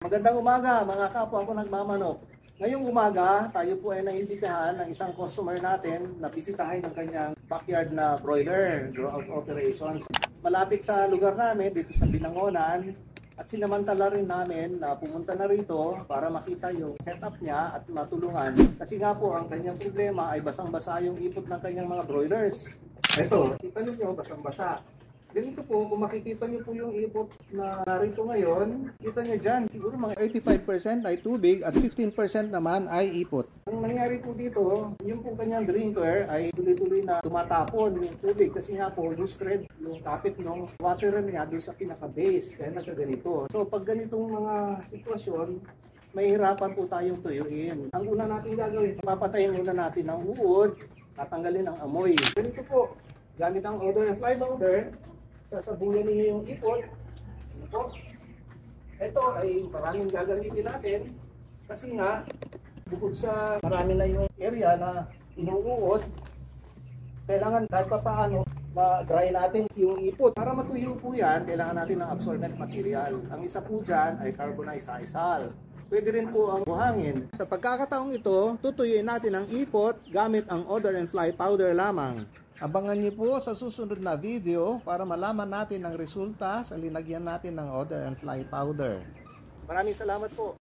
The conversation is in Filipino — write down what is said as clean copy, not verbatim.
Magandang umaga mga kapwa ko nagmamanok. Ngayong umaga, tayo po ay naimbitahan ng isang customer natin na bisitahin ang kanyang backyard na broiler grow-out operations. Malapit sa lugar namin dito sa Binangonan at sinamantala rin namin na pumunta na rito para makita yung setup niya at matulungan. Kasi nga po ang kanyang problema ay basang-basa yung ipot ng kanyang mga broilers. Ito, kita niyo basang-basa. Ganito po, kung makikita niyo po yung ipot na narito ngayon, kita niyo dyan, siguro mga 85% ay tubig at 15% naman ay ipot. Ang nangyari po dito, yung po kanyang drinker ay tuloy-tuloy na tumatapon yung tubig kasi nga po, loose thread yung kapit ng water niya doon sa pinaka-base, kaya nagkaganito. So pag ganitong mga sitwasyon, mahihirapan po tayong tuyuin. Ang una natin gagawin, papatayin muna natin ang uod, tatanggalin ang amoy. Ganito po, gamit ang odor and fly powder, sasabuyan ninyo yung ipot. Ito ay maraming gagamitin natin kasi nga bukod sa marami na yung area na inuuod, kailangan kahit pa paano ma-dry natin yung ipot. Para matuyo po yan, kailangan natin ng absorbent material. Ang isa po dyan ay carbonized sisal. Pwede rin po ang buhangin. Sa pagkakataong ito, tutuyuin natin ang ipot gamit ang odor and fly powder lamang. Abangan niyo po sa susunod na video para malaman natin ang resulta sa linagyan natin ng odor and fly powder. Maraming salamat po.